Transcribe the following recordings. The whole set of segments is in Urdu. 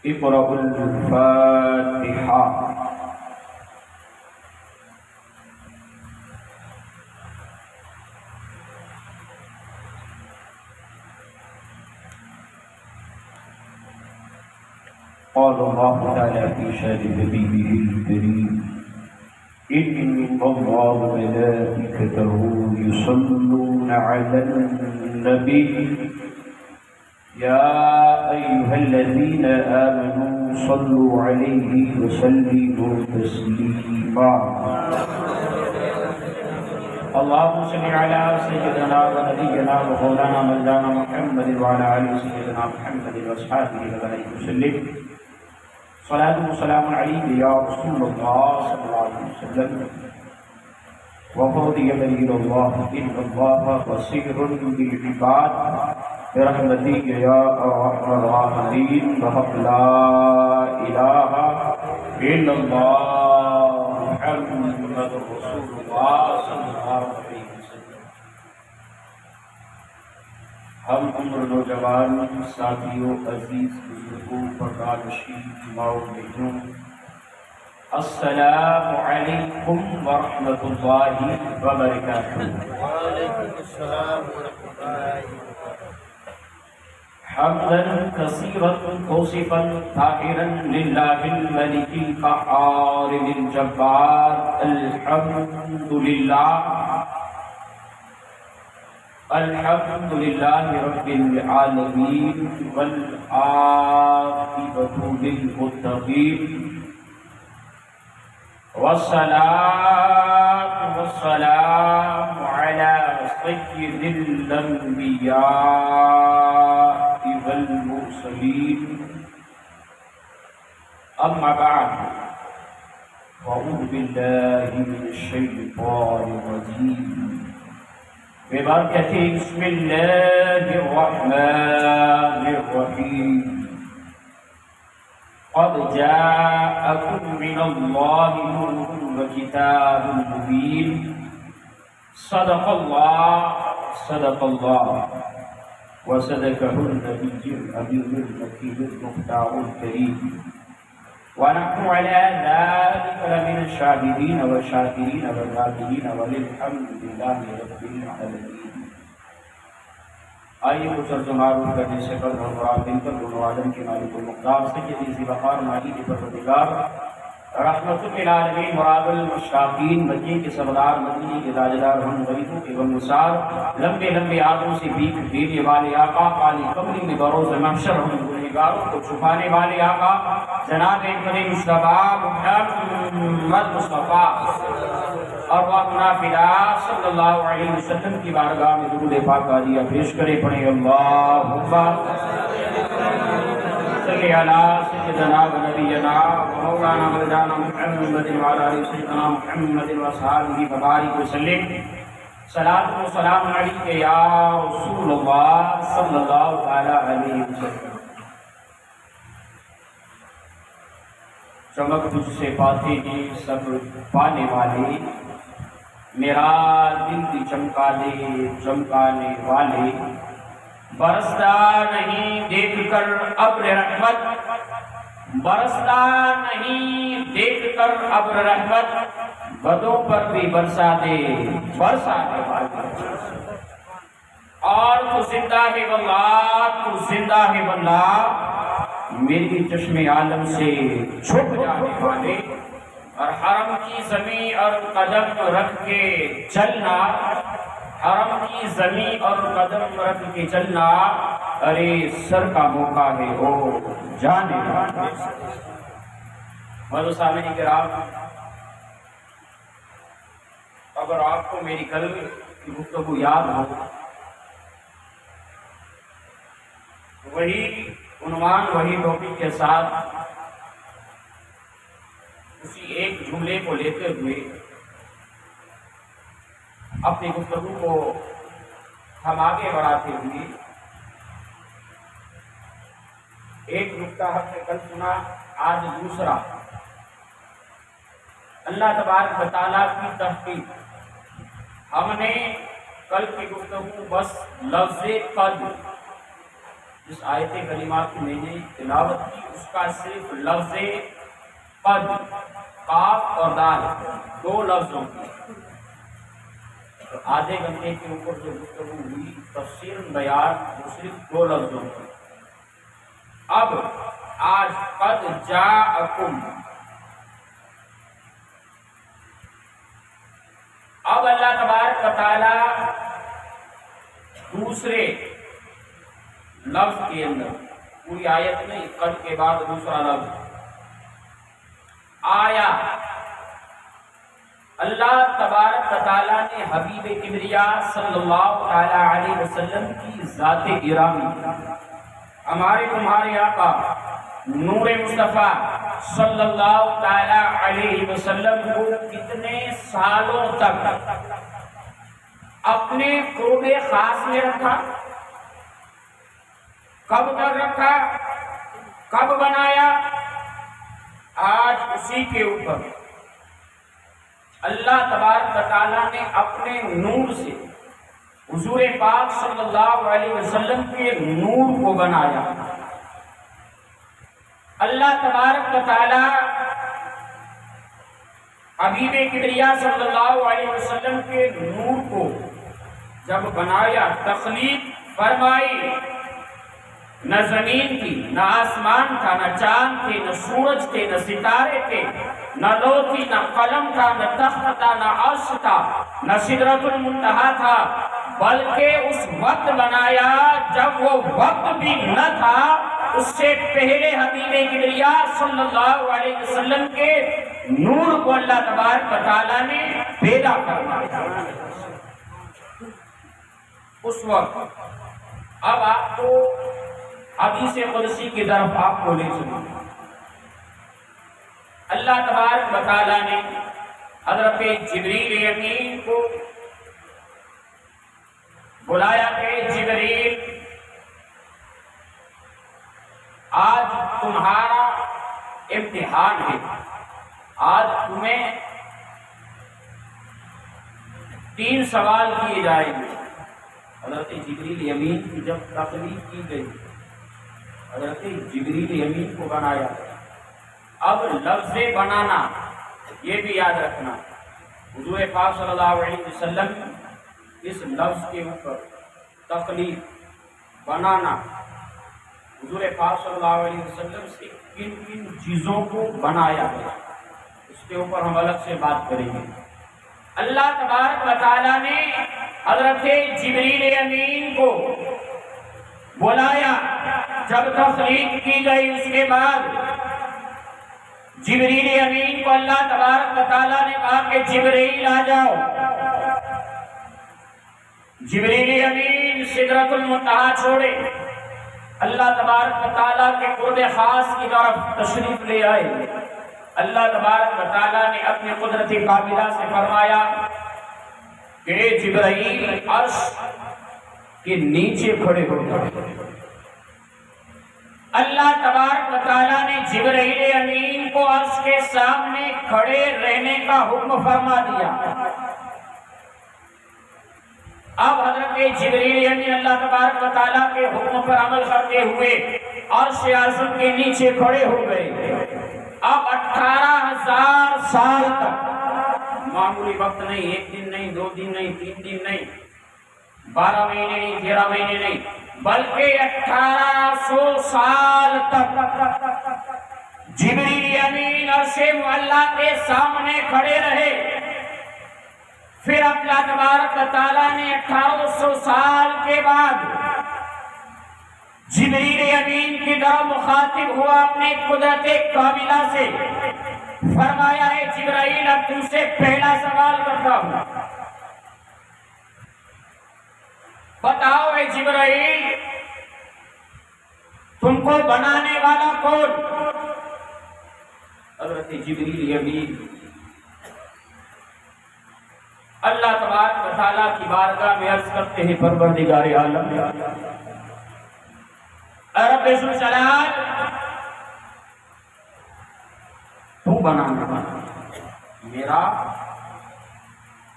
اقرأوا الفاتحة. قال الله تعالى في شأن نبيه الكريم: إن الله وملائكته يصلون على النبي يا أيها الذين آمنوا صلوا عليه وسلموا تسليما. اللهم صل على سيدنا ونبينا ومولانا مولانا محمد وعلى آل سيدنا محمد وأصحابه وبارك وسلم. صلاة وسلام عليك يا رسول الله صلى الله عليه وسلم. وقضي دليل الله إن الله بصير بالعباد برحمتك يا أرحم الراحمين. وحق لا إله إلا الله محمد رسول الله صلى الله عليه وسلم. ہم عمر نوجوان ساتھیوں، عزیز بزرگوں، پردانشین، ماؤں بہنوں، السلام علیکم ورحمۃ اللہ وبرکاتہ. وعلیکم السلام ورحمۃ اللہ وبرکاتہ. حمدا کثیرا توصفا طاہرا للہ الملک القہار الجبار. الحمد للہ الحمد للہ رب العالمین والعاقبۃ للمتقین والصلاة والسلام على سيد الأنبياء والمرسلين. أما بعد، أعوذ بالله من الشيطان الرجيم. ببركة بسم الله الرحمن الرحيم. قد جاءكم من الله نور وكتاب مبين. صدق الله وصدقه النبي الأمين المكي المختار الكريم. ونحن على ذلك لمن الشاهدين والشاكرين والذاكرين والحمد لله رب العالمين. آئیے کچھ عرض و معروف کرنے سے قبل اور مراد دن پر دونوں عالم کے مالک المختار سید ذی وقار مالک پروردگار رحمت للعالمین مراد المشتاقین مکی کے سردار مدینے کے تاجدار ہم غریبوں کے غمگسار لمبے لمبے ہاتھوں سے بھیک دینے والے آقا قالی قبری میں بروز محشر ہم گنہگاروں کو چھپانے والے آقا جناب احمد مصطفیٰ محمد مصطفیٰ اور واقعہ فدا صلی اللہ علیہ وسلم کی بارگاہ میں درود پاک عالیہ پیش کرے. پڑھیں اللہم صلی علی سیدنا و نبینا مولانا مولانا محمد وعلی آل سیدنا محمد وصحبہ وبارک وسلم. صلاۃ و سلام علیک یا رسول اللہ صلی اللہ علیہ وسلم. چمک تجھ سے پاتے ہیں سب پانے والے، میرا دل بھی چمکا دے چمکانے والے. برستا نہیں دیکھ کر ابر رحمت، برستا نہیں دیکھ کر ابر رحمت، بدوں پر بھی برسا دے برسانے والے. اور تو زندہ ہے واللہ، تو زندہ ہے واللہ، میری چشم عالم سے چھپ جانے والے. اور حرم کی زمین اور قدم رکھ کے چلنا، حرم کی زمین اور قدم رکھ کے چلنا، ارے سر کا موقع ہے وہ جانے والے. سامعین کرام، اگر آپ کو میری کل کی گفتگو یاد ہو، وہی عنوان وہی ٹاپک کے ساتھ اسی ایک جملے کو لیتے ہوئے اپنی گفتگو کو ہم آگے بڑھاتے ہوئے ایک نکتہ ہم نے کل سنا، آج دوسرا. اللہ تبارک و تعالیٰ کی تحقیق. ہم نے کل کی گفتگو بس لفظ قد جس آیت کریمہ کی میں نے تلاوت کی اس کا صرف لفظ قد، قاف اور دال، دو لفظوں کی تو آدھے گھنٹے کے اوپر جو گفتگو ہوئی تفسیر بیان وہ صرف دو لفظوں کی۔ اب آج قد جاءکم، اب اللہ تبارک و تعالی دوسرے لفظ کے اندر، پوری آیت میں قد کے بعد دوسرا لفظ آیا، اللہ تبارک و تعالیٰ نے حبیب کبریا صلی اللہ تعالی علیہ وسلم کی ذات گرامی، ہمارے تمہارے آقا نور مصطفیٰ صلی اللہ تعالی علیہ وسلم کو کتنے سالوں تک اپنے قرب خاص میں رکھا؟ کب تک رکھا؟ کب بنایا؟ آج اسی کے اوپر اللہ تبارک و تعالیٰ نے اپنے نور سے حضور پاک صلی اللہ علیہ وسلم کے نور کو بنایا۔ اللہ تبارک و تعالیٰ حبیب کبریا صلی اللہ علیہ وسلم کے نور کو جب بنایا، تخلیق فرمائی، نہ زمین تھی، نہ آسمان تھا، نہ چاند تھے، نہ سورج تھے، نہ ستارے تھے، نہ لو تھی، نہ قلم تھا، نہ تخت تھا، نہ عرش تھا، نہ سدرۃ المنتہا تھا، بلکہ اس وقت بنایا جب وہ وقت بھی نہ تھا۔ اس سے پہلے حبیب کبریا صلی اللہ علیہ وسلم کے نور کو اللہ تبارک و تعالیٰ نے پیدا فرمایا اس وقت۔ اب آپ کو حدیث قدسی کی طرف آپ کو لے چلوں۔ اللہ تبارک و تعالیٰ نے حضرت جبریل امین کو بلایا کہ جبریل آج تمہارا امتحان ہے، آج تمہیں 3 سوال کیے جائیں گے۔ حضرت جبریل امین کی جب تخلیق کی گئی، حضرت جبریل امین کو بنایا، اب لفظ بنانا یہ بھی یاد رکھنا، حضور پاک صلی اللہ علیہ وسلم اس لفظ کے اوپر تخلیق بنانا، حضور پاک صلی اللہ علیہ وسلم سے کن کن چیزوں کو بنایا گیا، اس کے اوپر ہم الگ سے بات کریں گے۔ اللہ تبارک و تعالیٰ نے حضرت جبریل امین کو بلایا، جب تخلیق کی گئی اس کے بعد جبریل امین کو اللہ تبارک و تعالیٰ نے کہا کہ جبریل آ جاؤ۔ جبریل امین سدرۃ المنتہا چھوڑے، اللہ تبارک و تعالیٰ کے قرب خاص کی طرف تشریف لے آئے۔ اللہ تبارک و تعالیٰ نے اپنی قدرت قابلہ سے فرمایا کہ جبرائیل عرش کے نیچے کھڑے ہو جائے۔ اللہ تبارک و تعالیٰ نے جبرائیل امین کو عرش کے سامنے کھڑے رہنے کا حکم فرما دیا۔ اب حضرت جبریل امین اللہ تبارک و تعالیٰ کے حکم پر عمل کرتے ہوئے عرش اعظم کے نیچے کھڑے ہو گئے۔ اب 18,000 سال تک، معمولی وقت نہیں، 1 دن نہیں، 2 دن نہیں، 3 دن نہیں، 12 مہینے نہیں، 13 مہینے نہیں، بلکہ 1800 سال تک جبریل امین عرش معلیٰ کے سامنے کھڑے رہے۔ پھر اللہ تبارک و تعالیٰ نے 1800 سال کے بعد جبریل امین کی طرف مخاطب ہوا اپنے قدرت کاملہ سے، فرمایا ہے جبرائیل اب تم سے پہلا سوال کرتا ہوں، بتاؤ اے جبرائیل تم کو بنانے والا کون؟ حضرت جبریل امین اللہ تبارک و تعالیٰ کی بارگاہ میں عرض کرتے ہیں پروردگار عالم رب ذوالجلال تو بنانے والا، میرا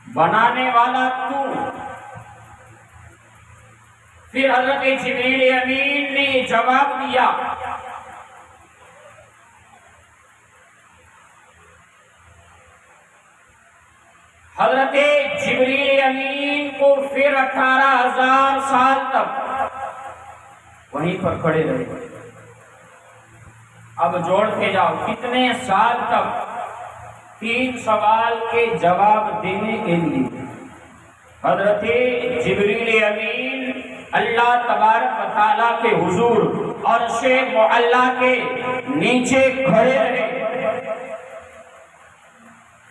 بنانے والا تو۔ پھر حضرت جبریل امین نے لیے جواب دیا. حضرت جبریل امین کو پھر 18,000 سال تک وہیں پر کھڑے رہے. اب جوڑ کے جاؤ کتنے سال تک؟ 3 سوال کے جواب دینے کے لیے حضرت جبریل امین اللہ تبارک و تعالیٰ کے حضور عرش معلیٰ کے نیچے کھڑے رہے.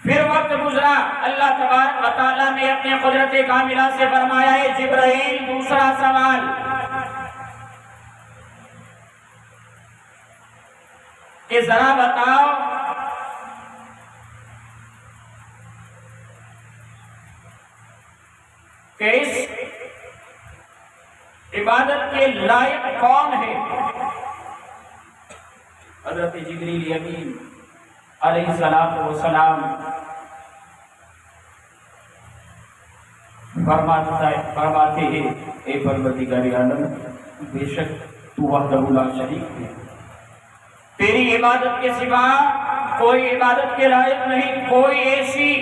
پھر وقت گزرا، اللہ تبارک و تعالیٰ نے اپنے قدرت کاملہ سے فرمایا ہے جبرائیل دوسرا سوال. کہ ذرا بتاؤ کہ اس عبادت کے لائق کون ہے؟ حضرت جبریل امین علیہ السلام فرماتے ہیں اے پروردگار عالم، بے شک تو وحدہ لا شریک ہے، تیری عبادت کے سوا کوئی عبادت کے لائق نہیں، کوئی ایسی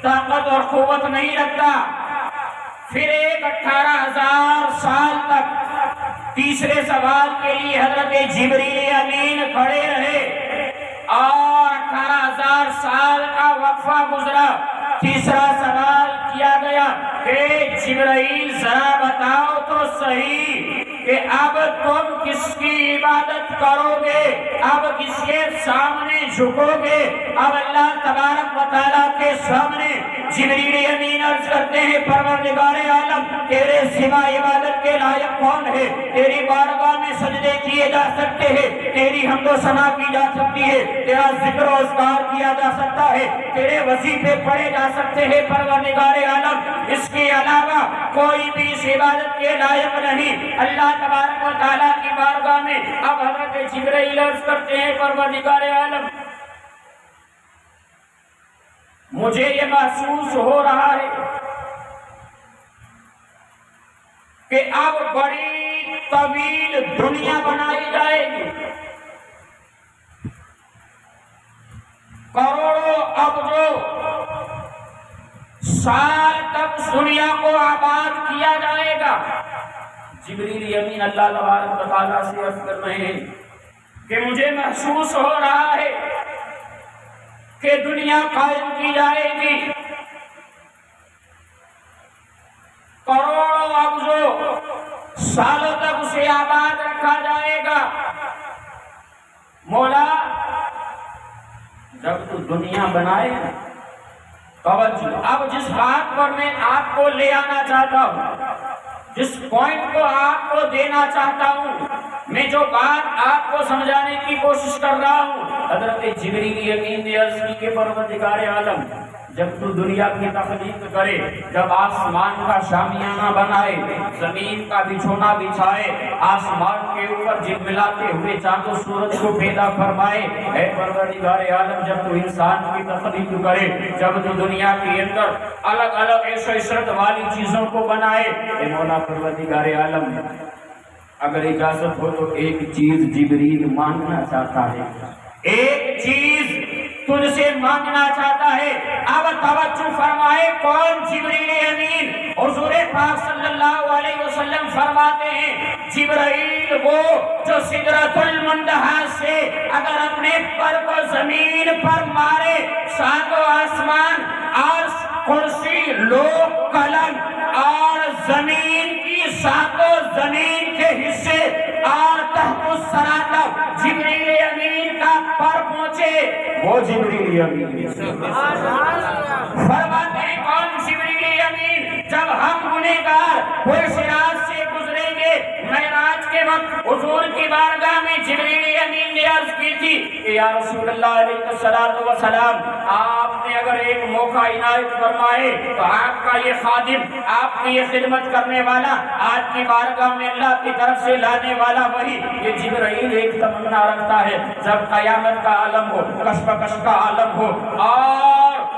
طاقت اور قوت نہیں رکھتا. پھر 18,000 سال تک تیسرے سوال کے لیے حضرت جبریل امین کھڑے رہے اور 18,000 سال کا وقفہ گزرا. تیسرا سوال کیا گیا کہ جبرائیل ذرا بتاؤ تو صحیح کہ اب تم کس کی عبادت کرو گے، اب کس کے سامنے جھکو گے؟ اب اللہ تبارک و تعالیٰ کے سامنے جبریل امین عرض کرتے ہیں پروردگار عالم تیرے سوا عبادت کے لائق کون ہے؟ تیری بارگاہ میں سجدے کیے جا سکتے ہیں، تیری حمد و ثنا کی جا سکتی ہے، تیرا ذکر و اذکار کیا جا سکتا ہے، تیرے وظیفے پڑھے جا سکتے ہیں پروردگار عالم، اس کے علاوہ کوئی بھی اس عبادت کے لائق نہیں. اللہ تبارک و تعالیٰ کی بارگاہ میں اب حضرت جبرائیل عرض کرتے ہیں پروردگار عالم مجھے یہ محسوس ہو رہا ہے کہ اب بڑی طویل دنیا بنائی جائے گی، کروڑوں ابجوں سال تک دنیا کو آباد کیا جائے گا. جبریل امین اللہ تبارک و تعالیٰ سے عرض کر رہے ہیں کہ مجھے محسوس ہو رہا ہے کہ دنیا قائم کی جائے گی، کروڑوں ابجوں سالوں تک اسے آباد رکھا جائے گا. مولا جب تو دنیا بنائے توجہ، اب جس بات پر میں آپ کو لے آنا چاہتا ہوں، جس پوائنٹ کو آپ کو دینا چاہتا ہوں، میں جو بات آپ کو سمجھانے کی کوشش کر رہا ہوں، حضرت جبریل امین نے عرض کی کہ پروردگار عالم جب تو دنیا کی تخلیق کرے، جب آسمان کا شامیانہ بنائے، زمین کا بچھونا بچھائے، آسمان کے اوپر جھلملاتے ہوئے چاند و سورج کو پیدا فرمائے، اے پروردگار عالم جب تو انسان کی تخلیق کرے، جب تو دنیا کے اندر الگ الگ عیش و عشرت والی چیزوں کو بنائے، اے مولا پروردگار عالم اگر اجازت ہو تو ایک چیز جبریل مانگنا چاہتا ہے، ایک چیز تجھ سے مانگنا چاہتا ہے. اب توجہ فرمائے کون جبریل امین؟ حضور پاک صلی اللہ علیہ وسلم فرماتے ہیں جبرائیل وہ جو سدرۃ المنتہا سے اگر اپنے پر کو زمین پر مارے، ساتوں آسمان اور کرسی لوح قلم اور زمین کی ساتوں زمین کے حصے اور تحت الثری تک جبریل امین کا پر پہنچے، وہ جبریل امین فرماتے ہیں کون جبریل امین؟ جب ہم گنہگار پرصراط سے گزریں گے، معراج کے وقت حضور کی بارگاہ میں جبریل امین نے عرض کی تھی کہ یا رسول اللہ علیہ السلام آپ نے اگر ایک موقع عنایت فرمائے تو آپ کا یہ خادم، آپ کی یہ خدمت کرنے والا، آج کی بارگاہ میں اللہ کی طرف سے لانے والا وہی یہ جبرائیل ایک تمنا رکھتا ہے جب قیامت کا عالم ہو، کشف کا عالم ہو اور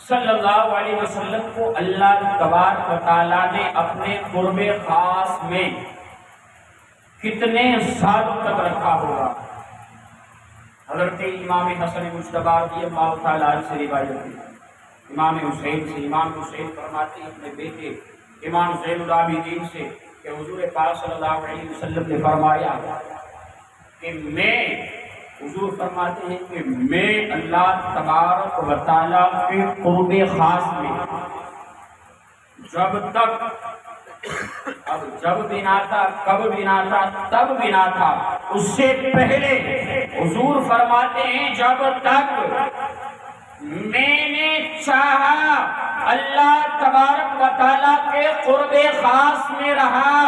صلی اللہ علیہ وسلم کو اللہ تبارک و تعالیٰ نے اپنے قرب خاص میں کتنے سالوں تک رکھا ہوگا؟ حضرت امام حسن مجتبی رضی اللہ تعالیٰ عنہ سے روایت ہے، امام حسین سے، امام حسین فرماتے ہیں اپنے بیٹے امام زین العابدین سے کہ حضور پاک صلی اللہ علیہ وسلم نے فرمایا کہ حضور فرماتے ہیں کہ میں اللہ تبارک و تعالیٰ کے قرب خاص میں جب تک، اب جب بھی نہ تھا، کب بھی نہ تھا، تب بھی نہ تھا، اس سے پہلے حضور فرماتے ہیں جب تک میں نے چاہا اللہ تبارک و تعالیٰ کے قرب خاص میں رہا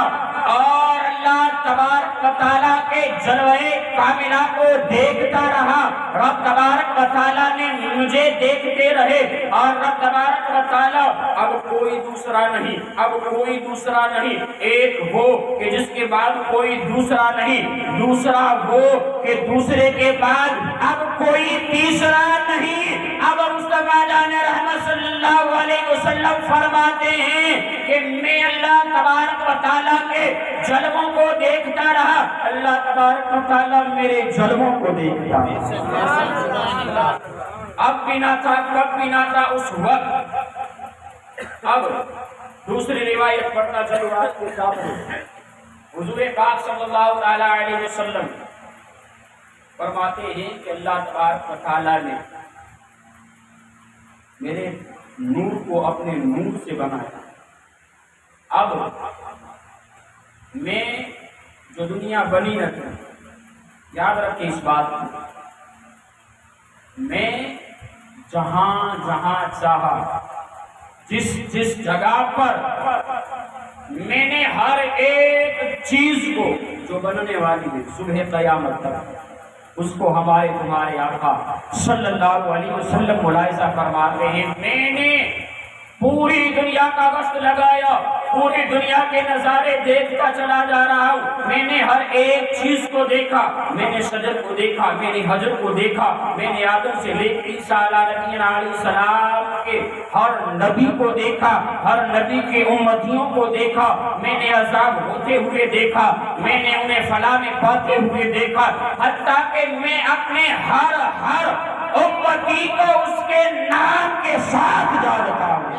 اور اللہ تبارک و تعالیٰ کے جلوے کاملہ کو دیکھتا رہا، رب تبارک و تعالیٰ نے مجھے دیکھتے رہے اور رب تبارک و تعالیٰ اب کوئی دوسرا نہیں، اب کوئی دوسرا نہیں، ایک وہ کہ جس کے بعد کوئی دوسرا نہیں، دوسرا وہ کہ دوسرے کے بعد اب کوئی تیسرا نہیں۔ اب مصطفیٰ جان رحمت صلی اللہ علیہ وسلم فرماتے ہیں کہ میں اللہ تبارک و تعالیٰ کے جلووں کو دیکھتا رہا، اللہ تبارک و تعالیٰ میرے جلووں کو دیکھتا رہا۔ اب بھی نہ تھا، کب بھی نہ تھا، اس وقت۔ اب دوسری روایت پڑھتا چلو آج کے سامنے، حضور پاک صلی اللہ تعالیٰ علیہ وسلم فرماتے ہیں کہ اللہ تبارک و تعالیٰ نے میرے نور کو اپنے نور سے بنایا۔ اب میں جو دنیا بنی نہ تھی، یاد رکھیں اس بات کو، میں جہاں جہاں چاہا، جس جس جگہ پر میں نے ہر ایک چیز کو جو بننے والی ہے صبح قیامت تک، اس کو ہمارے تمہارے آقا صلی اللہ علیہ وسلم ملاحظہ فرماتے ہیں، میں نے پوری دنیا کا گشت لگایا، پوری دنیا کے نظارے دیکھتا چلا جا رہا ہوں، میں نے ہر ایک چیز کو دیکھا، میں نے شجر کو دیکھا، میں نے حجر کو دیکھا، میں نے آدم سے لے کے عیسیٰ علیہ السلام کے ہر نبی کو دیکھا، ہر نبی کے امتیوں کو دیکھا، میں نے عذاب ہوتے ہوئے دیکھا، میں نے انہیں فلاح میں پاتے ہوئے دیکھا، حتیٰ کہ میں اپنے ہر امتی کو اس کے نام کے ساتھ جانتا ہوں۔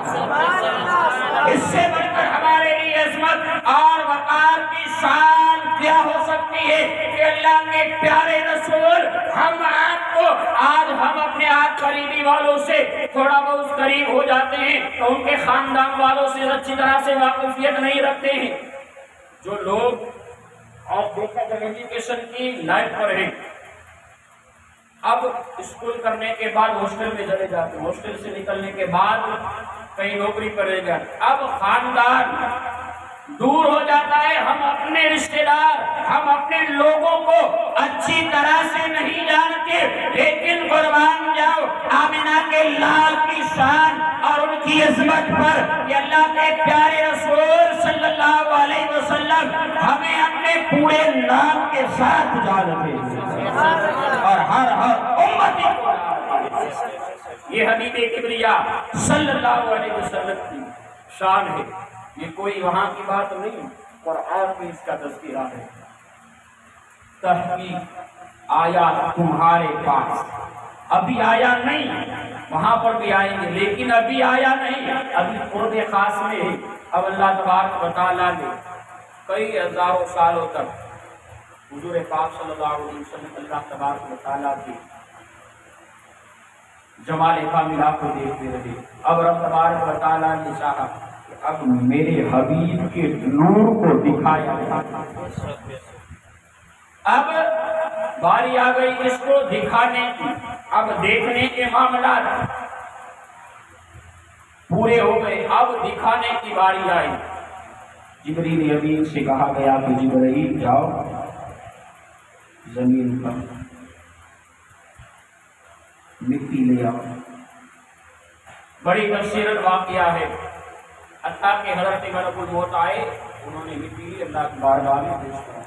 اس سے بڑھ کر ہمارے لیے عظمت اور وقار کی شان کیا ہو سکتی ہے کہ اللہ کے پیارے رسول ہم آپ کو، آج ہم اپنے آپ قریبی والوں سے تھوڑا بہت قریب ہو جاتے ہیں تو ان کے خاندان والوں سے اچھی طرح سے واقفیت نہیں رکھتے ہیں۔ جو لوگ اور دیکھا ایجوکیشن کی لائف پر ہیں، اب اسکول کرنے کے بعد ہاسٹل میں چلے جاتے ہیں، ہاسٹل سے نکلنے کے بعد کہیں نوکری پر رہ جاتے، اب خاندان دور ہو جاتا ہے، ہم اپنے رشتہ دار، ہم اپنے لوگوں کو اچھی طرح سے نہیں جانتے، لیکن قربان جاؤ آمنہ کے لال کی شان اور ان کی عظمت پر کہ اللہ کے پیارے رسول صلی اللہ علیہ وسلم ہمیں اپنے پورے نام کے ساتھ جانتے ہیں اور ہر امتی کو۔ یہ حبیب کبریا صلی اللہ علیہ وسلم کی شان ہے، یہ کوئی وہاں کی بات نہیں، قرآن میں اس کا تذکرہ ہے۔ تحقیق آیا تمہارے پاس، ابھی آیا نہیں، وہاں پر بھی آئیں گے لیکن ابھی آیا نہیں، ابھی قرب خاص میں ہے۔ اب اللہ تبارک و تعالیٰ نے کئی ہزاروں سالوں تک حضور پاک صلی اللہ علیہ وسلم اللہ تبارک و تعالیٰ کی جمال کاملہ کو دیکھتے رہے۔ اب رب تبارک و تعالیٰ نے چاہا کہ اب میرے حبیب کے نور کو دکھایا جائے۔ اب باری آ گئی اس کو دکھانے کی، اب دیکھنے کے معاملات پورے ہو گئے، اب دکھانے کی باری آئی۔ جبریل امین سے کہا گیا کہ جبرائیل جاؤ زمین پر مٹی لے آؤ۔ بڑی تفصیل واقعہ ہے، حتیٰ کہ حضرت ملک الموت آئے، انہوں نے مٹی لی، اللہ کی بارگاہ میں پیش کیا،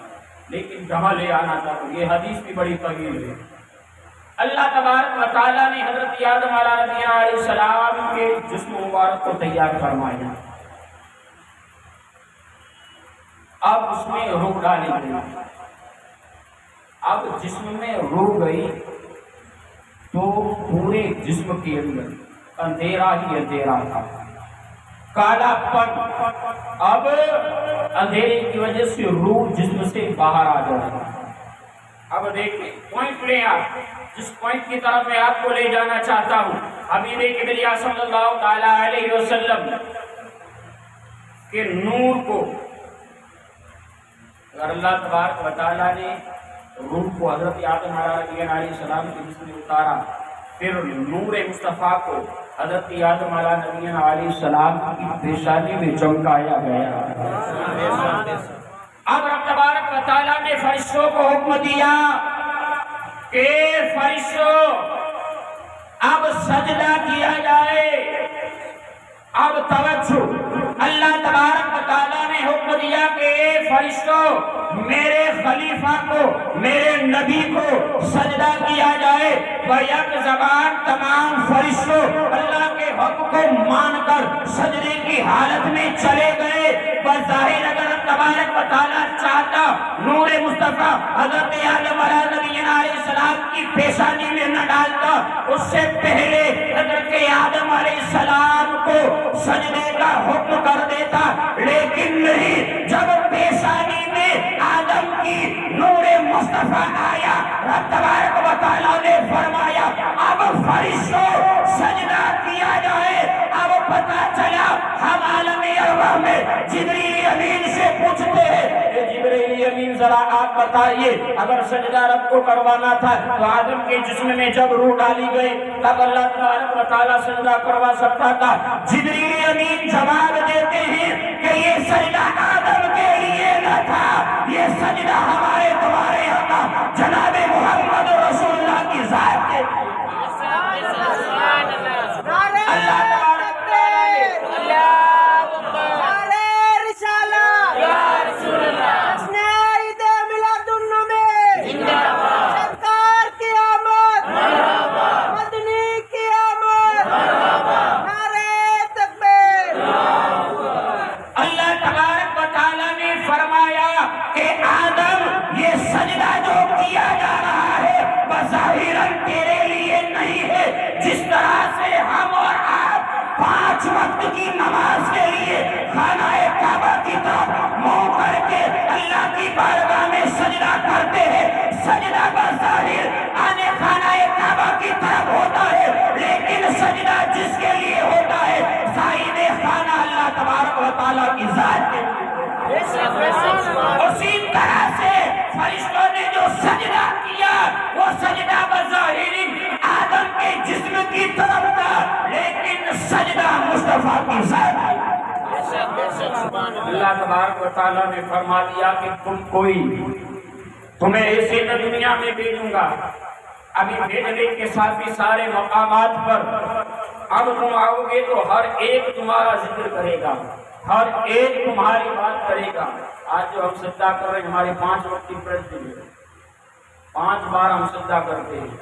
لیکن جہاں لے آنا تھا، یہ حدیث بھی بڑی طویل ہے۔ اللہ تبارک و تعالیٰ نے حضرت آدم علیہ السلام کے جسم مبارک کو تیار فرمایا. اب اس میں روح ڈالی گئی. اب جسم میں روح گئی تو پورے جسم کے اندر اندھیرا ہی اندھیرا تھا، کالا پن. اب اندھیرے کی وجہ سے روح جسم سے باہر آ جائے. اب دیکھیں پوائنٹ لیں آپ، جس پوائنٹ کی طرف میں آپ کو لے جانا چاہتا ہوں. حبیب کبریا صلی اللہ تعالی علیہ وسلم کے نور کو اگر اللہ تبارک و تعالیٰ نے روح کو حضرت آدم علیہ السلام کے جسم میں اتارا، پھر نور مصطفیٰ کو حضرت آدم علیہ السلام کی پیشانی میں چمکایا گیا. اب رب تبارک و تعالیٰ نے فرشتوں کو حکم دیا کہ فرشتوں اب سجدہ کیا جائے. اب توجہ، اللہ تبارک و تعالیٰ نے حکم دیا کہ فرشتوں میرے خلیفہ کو، میرے نبی کو سجدہ کیا جائے. بیک زبان تمام فرشتوں اللہ کے حکم کو مان کر سجدے کی حالت میں چلے گئے. بظاہر اگر تبارک و تعالیٰ چاہتا نور مصطفیٰ حضرت آدم علیہ السلام کی پیشانی میں نہ ڈالتا، اس سے پہلے حضرت آدم علیہ السلام کو سجدے کا حکم کر دیتا. لیکن نہیں، جب پیشانی میں آدم کی نور مصطفیٰ آیا، رب تبارک و تعالیٰ نے فرمایا اب فرشتوں سجدہ کیا جائے. اب پتہ چلا ہم عالم ارواح میں جبریل امین سے پوچھتے ہیں کہ جبریل امین ذرا آپ بتائیے، اگر سجدہ رب کو کروانا تھا تو آدم کے جسم میں جب روح ڈالی گئی تب اللہ تبارک و تعالیٰ سجدہ کروا سکتا تھا. جبریل امین جواب دیتے ہیں کہ یہ سجدہ آدم کے لیے نہ تھا، یہ سجدہ ہمارے تمہارے آقا جناب محمد رسول اللہ کی ذات کے لیے. اللہ تبارک و تعالیٰ وقت کی نماز کے لیے خانہ کعبہ کی طرف منہ کر کے اللہ کی بارگاہ میں سجدہ کرتے ہیں. سجدہ بظاہر آنے خانہ کعبہ کی طرف ہوتا ہے، لیکن سجدہ جس کے لیے ہوتا ہے صاحب خانہ اللہ تبارک و تعالیٰ کی ذات کے لیے. اسی طرح سے فرشتوں نے جو سجدہ کیا وہ سجدہ بظاہر آدم کے جسم کی طرف تھا، لیکن سجدہ مصطفیٰ کی ذات. اللہ تبارک و تعالیٰ نے فرما دیا کہ تمہیں ایسے نہ دنیا میں بھیجوں گا. ابھی بھیجنے کے ساتھ ہی سارے مقامات پر اب تم آؤ گے تو ہر ایک تمہارا ذکر کرے گا، ہر ایک تمہاری بات کرے گا. آج جو ہم سجدہ کر رہے ہیں ہماری 5 وقت کی پریس دی ہے، 5 بار ہم سجدہ کرتے ہیں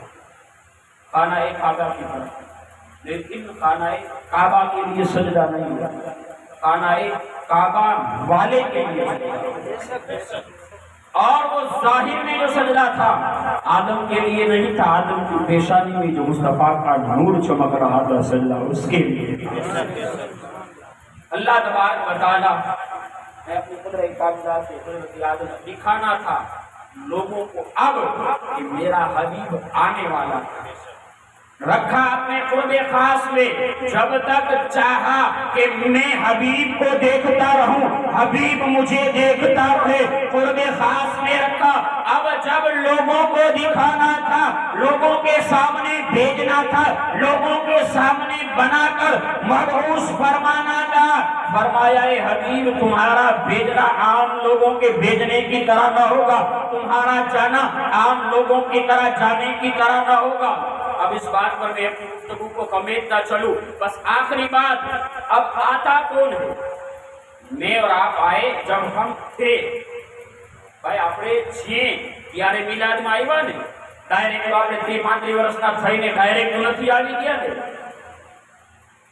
خانہ کعبہ کی طرف، لیکن خانہ کعبہ کے لیے سجدہ نہیں ہے، خانہ کعبہ والے کے لیے. اور وہ ظاہر میں جو سجدہ تھا آدم کے لیے نہیں تھا، آدم کی پیشانی میں جو مصطفیٰ کا نور چمک رہا تھا سجدہ اس کے لیے. اللہ تبارک و تعالیٰ نے اپنی قدرت کاملہ سے قدرت عادت دکھانا تھا لوگوں کو اب کہ میرا حبیب آنے والا تھا. رکھا اپنے قرب خاص میں، جب تک چاہا کہ میں حبیب کو دیکھتا رہوں، حبیب مجھے دیکھتا رہے، قرب خاص میں رکھا. اب جب لوگوں کو دکھانا تھا، لوگوں کے سامنے بھیجنا تھا، لوگوں کے سامنے بنا کر مبعوث فرمانا تھا، فرمایا اے حبیب تمہارا بھیجنا عام لوگوں کے بھیجنے کی طرح نہ ہوگا، تمہارا جانا عام لوگوں کی طرح جانے کی طرح نہ ہوگا. اب اس بات پر میں اپنی گفتگو کو کمیٹتا چلوں. بس آخری بات، اب آتا کون ہے؟ میں اور آپ آئے جب ہم تھے بھائی اپنے چھیں یارے میلاد میں آئیوا نے ડાયરેક્ટ આપણે 35 વર્ષના થઈને ડાયરેક્ટ નથી આવી ગયા ને.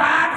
60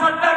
70